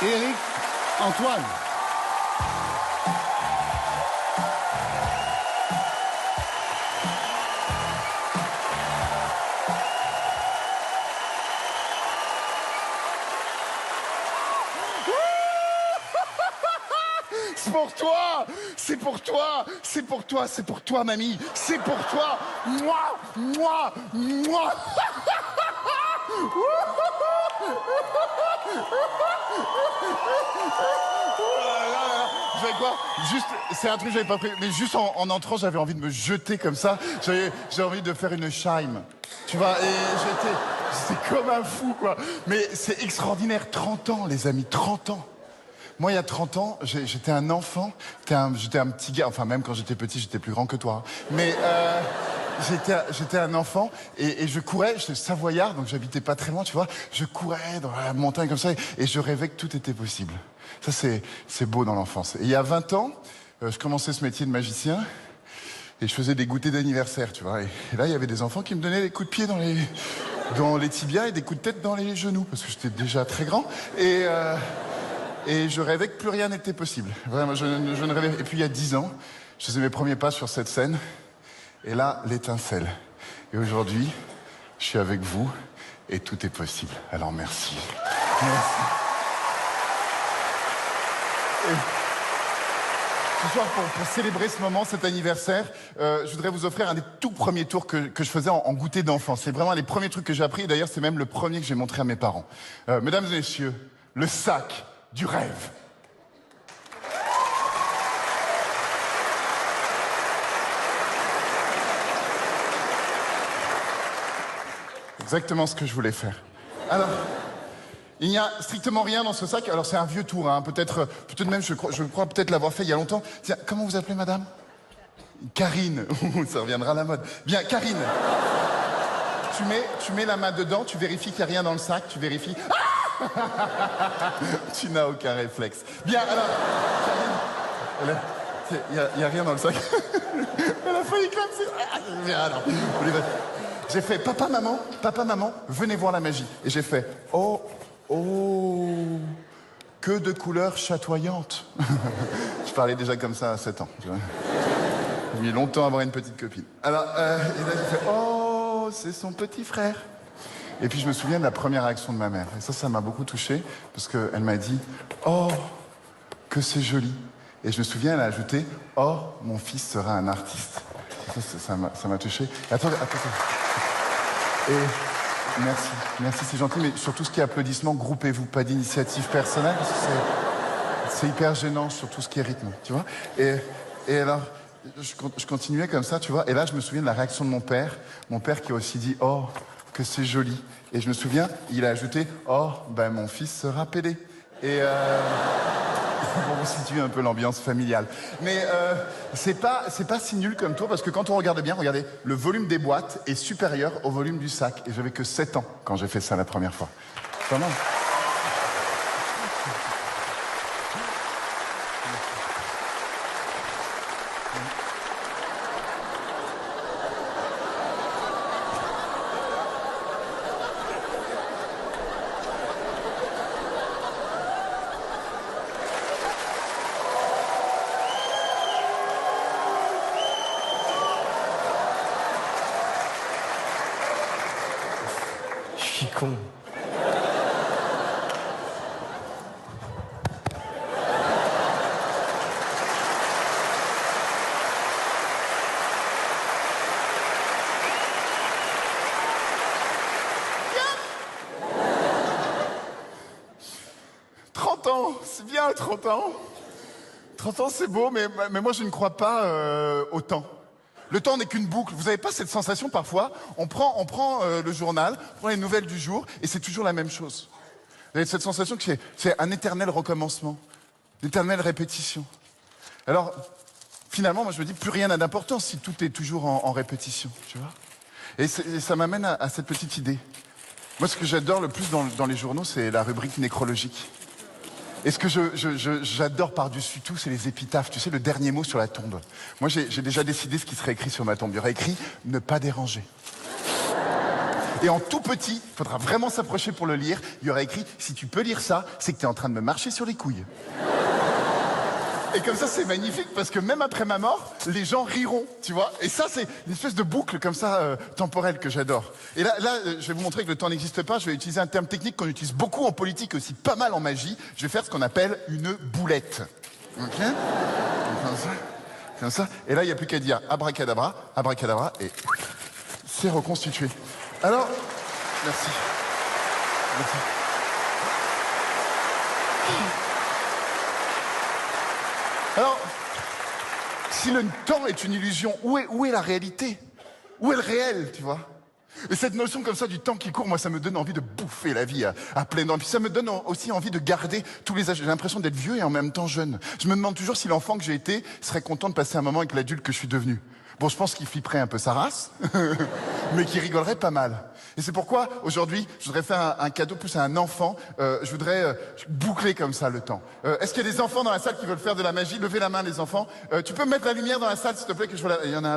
Éric Antoine. C'est pour toi, c'est pour toi, c'est pour toi, c'est pour toi, mamie, c'est pour toi, moi. Vous savez quoi? Juste, c'est un truc que j'avais pas prévu, mais juste en entrant, j'avais envie de me jeter comme ça. J'ai envie de faire une chime, tu vois, et j'étais comme un fou, quoi. Mais c'est extraordinaire, 30 ans, les amis, 30 ans. Moi, il y a 30 ans, j'étais un enfant, j'étais un petit gars, enfin même quand j'étais petit, j'étais plus grand que toi. Mais j'étais un enfant et je courais, j'étais savoyard, donc j'habitais pas très loin, tu vois. Je courais dans la montagne comme ça et je rêvais que tout était possible. Ça, c'est beau dans l'enfance. Et il y a 20 ans, je commençais ce métier de magicien et je faisais des goûters d'anniversaire, tu vois. Et là, il y avait des enfants qui me donnaient des coups de pied dans les tibias et des coups de tête dans les genoux, parce que j'étais déjà très grand. Et je rêvais que plus rien n'était possible. Vraiment, je ne rêvais. Et puis il y a 10 ans, je faisais mes premiers pas sur cette scène. Et là, l'étincelle. Et aujourd'hui, je suis avec vous et tout est possible. Alors merci. Merci. Et ce soir, pour célébrer ce moment, cet anniversaire, je voudrais vous offrir un des tout premiers tours que je faisais en goûter d'enfant. C'est vraiment les premiers trucs que j'ai appris. D'ailleurs, c'est même le premier que j'ai montré à mes parents. Mesdames et messieurs, le sac du rêve. Exactement ce que je voulais faire. Alors, il n'y a strictement rien dans ce sac. Alors c'est un vieux tour, hein. Peut-être même, je crois peut-être l'avoir fait il y a longtemps. Tiens, comment vous appelez, madame? Karine. Ça reviendra à la mode. Bien, Karine. Tu mets la main dedans, tu vérifies qu'il n'y a rien dans le sac, tu vérifies. Ah! Tu n'as aucun réflexe. Bien, alors, Karine, il n'y a rien dans le sac. Elle a failli comme bien, alors. J'ai fait, papa, maman, venez voir la magie. Et j'ai fait, oh, que de couleurs chatoyantes. Je parlais déjà comme ça à 7 ans. J'ai mis longtemps à avoir une petite copine. Alors, et là, j'ai fait, oh, c'est son petit frère. Et puis je me souviens de la première réaction de ma mère. Et ça m'a beaucoup touché, parce qu'elle m'a dit « Oh, que c'est joli !» Et je me souviens, elle a ajouté « Oh, mon fils sera un artiste !» Ça m'a touché. Attends. Et merci, c'est gentil, mais surtout ce qui est applaudissements, groupez-vous, pas d'initiative personnelle, parce que c'est hyper gênant sur tout ce qui est rythme, tu vois. Et alors, je continuais comme ça, tu vois, et là je me souviens de la réaction de mon père qui a aussi dit « Oh, que c'est joli !» Et je me souviens, il a ajouté « Oh, ben mon fils sera pédé !» Et pour vous situer un peu l'ambiance familiale. Mais c'est pas si nul comme tour, parce que quand on regarde bien, regardez, le volume des boîtes est supérieur au volume du sac. Et j'avais que 7 ans quand j'ai fait ça la première fois. Pas mal. Je suis con. C'est bien, 30 ans. 30 ans, c'est beau, mais moi, je ne crois pas au temps. Le temps n'est qu'une boucle. Vous n'avez pas cette sensation, parfois, on prend le journal, on prend les nouvelles du jour, et c'est toujours la même chose. Vous avez cette sensation que c'est un éternel recommencement, une éternelle répétition. Alors, finalement, moi, je me dis, plus rien n'a d'importance si tout est toujours en répétition, tu vois. Et ça m'amène à cette petite idée. Moi, ce que j'adore le plus dans les journaux, c'est la rubrique nécrologique. Et ce que j'adore par-dessus tout, c'est les épitaphes. Tu sais, le dernier mot sur la tombe. Moi, j'ai déjà décidé ce qui serait écrit sur ma tombe. Il y aurait écrit « ne pas déranger ». Et en tout petit, il faudra vraiment s'approcher pour le lire, il y aura écrit « Si tu peux lire ça, c'est que tu es en train de me marcher sur les couilles ». Et comme ça, c'est magnifique parce que même après ma mort, les gens riront, tu vois. Et ça, c'est une espèce de boucle comme ça, temporelle que j'adore. Et là, je vais vous montrer que le temps n'existe pas. Je vais utiliser un terme technique qu'on utilise beaucoup en politique, aussi pas mal en magie. Je vais faire ce qu'on appelle une boulette. Ok? Comme ça. Et là, il n'y a plus qu'à dire abracadabra, abracadabra, et c'est reconstitué. Alors, merci. Merci. Alors, si le temps est une illusion, où est la réalité? Où est le réel, tu vois? Et cette notion comme ça du temps qui court, moi, ça me donne envie de bouffer la vie à pleines dents. Puis ça me donne aussi envie de garder tous les âges. J'ai l'impression d'être vieux et en même temps jeune. Je me demande toujours si l'enfant que j'ai été serait content de passer un moment avec l'adulte que je suis devenu. Bon, je pense qu'il flipperait un peu sa race, mais qu'il rigolerait pas mal. Et c'est pourquoi, aujourd'hui, je voudrais faire un cadeau plus à un enfant. Je voudrais boucler comme ça le temps. Est-ce qu'il y a des enfants dans la salle qui veulent faire de la magie? Levez la main, les enfants. Tu peux me mettre la lumière dans la salle, s'il te plaît, que je vois là. Il y en a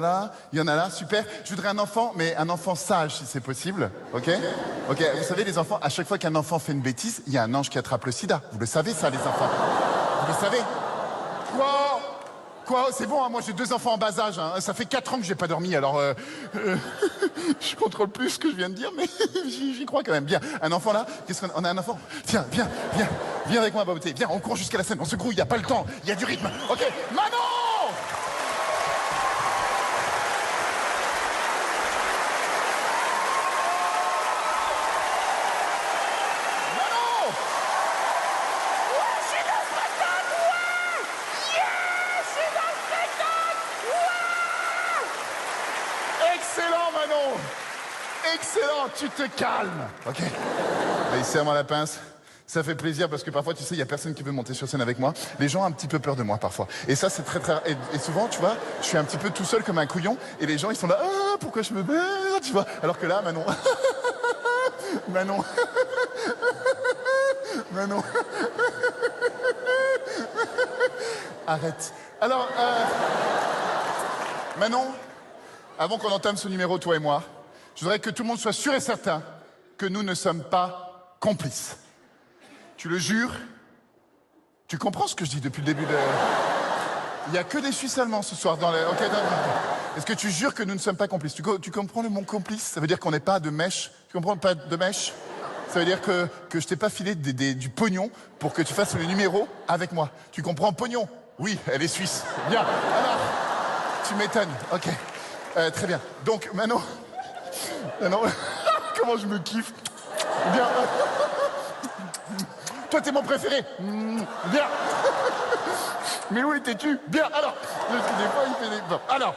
là, super. Je voudrais un enfant, mais un enfant sage, si c'est possible. Ok? Ok, vous savez, les enfants, à chaque fois qu'un enfant fait une bêtise, il y a un ange qui attrape le sida. Vous le savez, ça, les enfants? Vous le savez? Quoi? C'est bon, hein, moi j'ai 2 enfants en bas âge. Hein. Ça fait 4 ans que j'ai pas dormi, alors je contrôle plus ce que je viens de dire, mais j'y crois quand même. Bien, un enfant là, qu'est-ce qu'on a un enfant? Tiens, viens avec moi, Baboté. Viens, on court jusqu'à la scène, on se grouille, il y a pas le temps, il y a du rythme. Ok, Manon! Excellent, Manon! Excellent, tu te calmes. Ok. Allez, serre-moi la pince. Ça fait plaisir parce que parfois, tu sais, il y a personne qui veut monter sur scène avec moi. Les gens ont un petit peu peur de moi parfois. Et ça, c'est très, très... Et souvent, tu vois, je suis un petit peu tout seul comme un couillon. Et les gens, ils sont là, ah, pourquoi je me bats, tu vois. Alors que là, Manon... Manon... Manon... Arrête. Alors, Manon, avant qu'on entame ce numéro, toi et moi, je voudrais que tout le monde soit sûr et certain que nous ne sommes pas complices. Tu le jures? Tu comprends ce que je dis depuis le début de... Il n'y a que des Suisses allemands ce soir dans les... Ok, est-ce que tu jures que nous ne sommes pas complices? Tu comprends le mot complice? Ça veut dire qu'on n'est pas de mèche. Tu comprends pas de mèche? Ça veut dire que je t'ai pas filé du pognon pour que tu fasses le numéro avec moi. Tu comprends pognon? Oui, elle est suisse. Bien. Alors, tu m'étonnes. Ok. Très bien. Donc, Manon... Comment je me kiffe. Bien. Toi, t'es mon préféré. Bien. Mais où étais-tu? Bien. Alors, des fois, il fait des... Bon. Alors,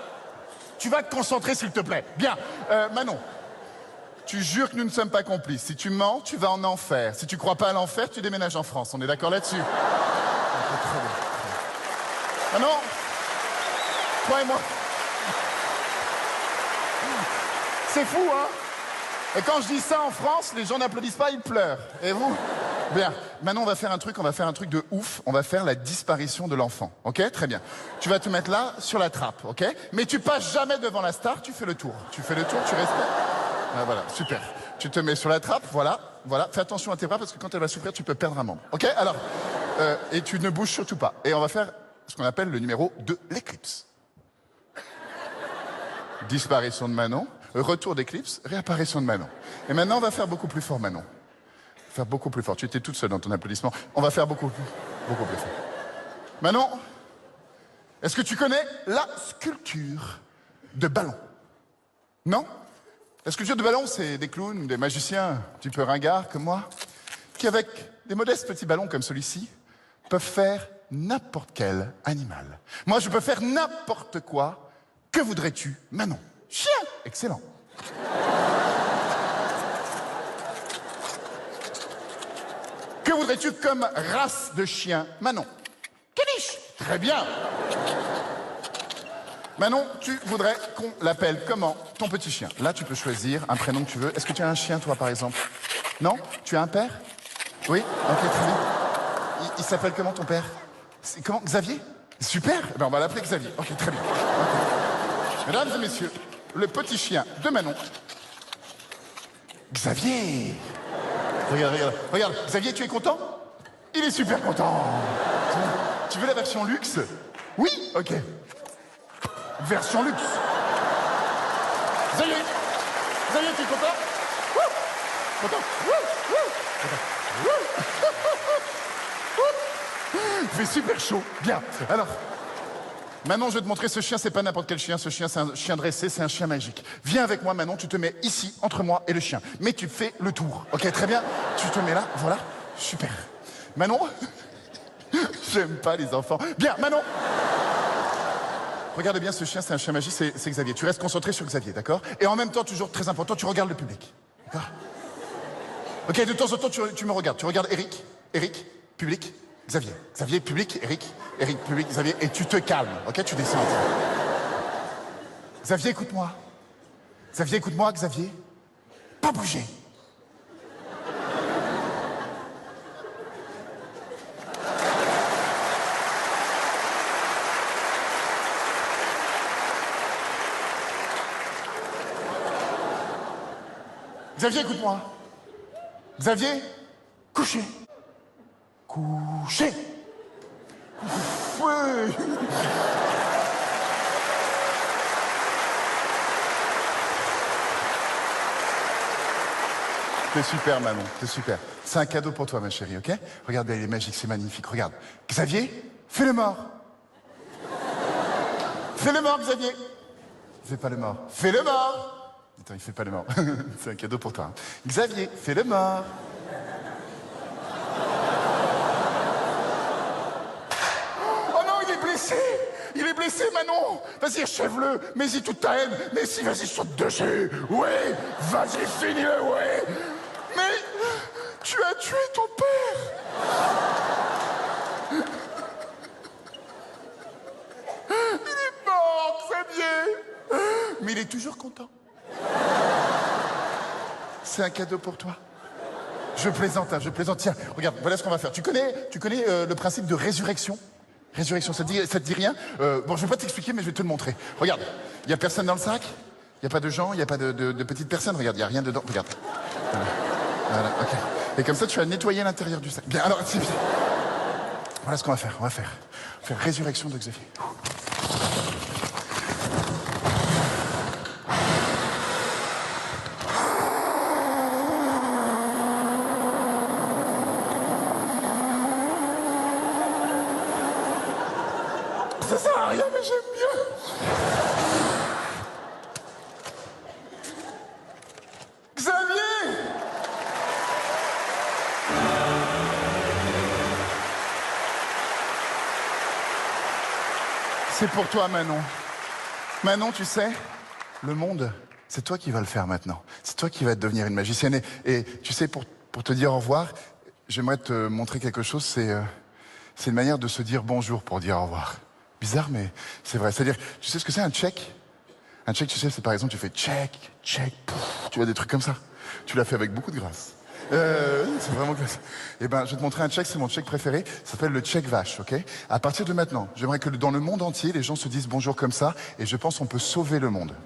tu vas te concentrer, s'il te plaît. Bien. Manon, tu jures que nous ne sommes pas complices. Si tu mens, tu vas en enfer. Si tu crois pas à l'enfer, tu déménages en France. On est d'accord là-dessus? Très bien. Manon, toi et moi... C'est fou, hein? Et quand je dis ça en France, les gens n'applaudissent pas, ils pleurent. Et vous? Bien. Maintenant, on va faire un truc de ouf. On va faire la disparition de l'enfant. Ok? Très bien. Tu vas te mettre là, sur la trappe, ok? Mais tu passes jamais devant la star, tu fais le tour. Tu fais le tour, tu restes... Ah, voilà, super. Tu te mets sur la trappe, voilà. Fais attention à tes bras parce que quand elle va souffrir, tu peux perdre un membre. Ok? Alors, et tu ne bouges surtout pas. Et on va faire ce qu'on appelle le numéro de l'éclipse. Disparition de Manon. Retour d'éclipse, réapparition de Manon. Et maintenant, on va faire beaucoup plus fort, Manon. Faire beaucoup plus fort. Tu étais toute seule dans ton applaudissement. On va faire beaucoup plus fort. Manon, est-ce que tu connais la sculpture de ballon? Non? La sculpture de ballon, c'est des clowns, des magiciens un petit peu ringards comme moi, qui avec des modestes petits ballons comme celui-ci, peuvent faire n'importe quel animal. Moi, je peux faire n'importe quoi. Que voudrais-tu, Manon? Chien! Excellent. Que voudrais-tu comme race de chien, Manon? Caniche! Très bien. Manon, tu voudrais qu'on l'appelle comment, ton petit chien? Là, tu peux choisir un prénom que tu veux. Est-ce que tu as un chien, toi, par exemple? Non? Tu as un père? Oui? Ok, très bien. Il s'appelle comment, ton père? Comment? Xavier? Super! Ben, on va l'appeler Xavier. Ok, très bien. Okay. Mesdames et messieurs, le petit chien de Manon. Xavier. Regarde, regarde, regarde. Xavier, tu es content? Il est super content. Tu veux la version luxe? Oui? Ok. Version luxe. Xavier! Xavier, tu es content? Content? Il fait super chaud. Bien. Alors, Manon, je vais te montrer ce chien, c'est pas n'importe quel chien. Ce chien, c'est un chien dressé, c'est un chien magique. Viens avec moi, Manon, tu te mets ici, entre moi et le chien. Mais tu fais le tour. Ok, très bien. Tu te mets là, voilà. Super. Manon, j'aime pas les enfants. Bien, Manon. Regarde bien, ce chien, c'est un chien magique, c'est Xavier. Tu restes concentré sur Xavier, d'accord? Et en même temps, toujours très important, tu regardes le public. D'accord? Ok, de temps en temps, tu me regardes. Tu regardes Eric, public, Xavier. Xavier, public, Eric, public, Xavier. Et tu te calmes, ok? Tu descends. Xavier, écoute-moi. Xavier, écoute-moi, Xavier. Pas bouger. Xavier, écoute-moi. Xavier, couché. Couché. Ouais. T'es super, Manon, t'es super. C'est un cadeau pour toi, ma chérie, ok? Regarde bien, il est magique, c'est magnifique, regarde. Xavier, fais le mort. Fais le mort, Xavier. Fais pas le mort. Fais le mort. Attends, il fait pas le mort. C'est un cadeau pour toi. Hein. Xavier, fais le mort. Oh non, il est blessé. Il est blessé, Manon. Vas-y, achève-le. Mets-y toute ta haine. Mais si, vas-y, saute dessus. Ouais, vas-y, finis-le, ouais. Mais tu as tué ton père. Il est mort, Xavier. Mais il est toujours content. C'est un cadeau pour toi. Je plaisante, hein, je plaisante. Tiens, regarde, voilà ce qu'on va faire. Tu connais le principe de résurrection? Résurrection, ça te dit rien? Bon, je vais pas t'expliquer, mais je vais te le montrer. Regarde, il y a personne dans le sac? Il y a pas de gens? Il y a pas de petites personnes? Regarde, il y a rien dedans. Regarde. Voilà, ok. Et comme ça, tu vas nettoyer l'intérieur du sac. Bien, alors, c'est bien. Voilà ce qu'on va faire. On va faire résurrection de Xavier. Ça sert à rien, mais j'aime bien. Xavier! C'est pour toi, Manon. Manon, tu sais, le monde, c'est toi qui vas le faire maintenant. C'est toi qui vas devenir une magicienne. Et tu sais, pour te dire au revoir, j'aimerais te montrer quelque chose. C'est une manière de se dire bonjour pour dire au revoir. Bizarre, mais c'est vrai. C'est-à-dire, tu sais ce que c'est un check? Un check, tu sais, c'est par exemple, tu fais check, check, pouf, tu vois, des trucs comme ça. Tu l'as fait avec beaucoup de grâce. C'est vraiment classe. Eh ben, je vais te montrer un check, c'est mon check préféré. Ça s'appelle le check vache, ok? À partir de maintenant, j'aimerais que dans le monde entier, les gens se disent bonjour comme ça, et je pense qu'on peut sauver le monde.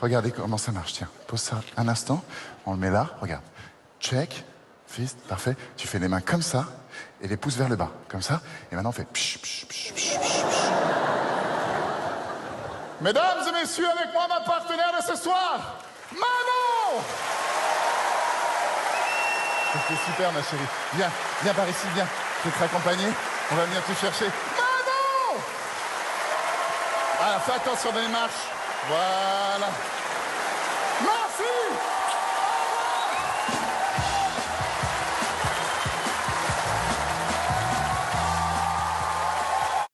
Regardez comment ça marche, tiens. Pose ça un instant, on le met là, regarde. Check, fist, parfait. Tu fais les mains comme ça, et les pouces vers le bas, comme ça. Et maintenant, on fait psh, psh, psh, psh, psh, psh. Mesdames et messieurs, avec moi, ma partenaire de ce soir, Manon! C'était super, ma chérie. Viens par ici, viens. Je vais te raccompagner. On va venir te chercher. Manon! Ah, fais attention dans les marches. Voilà.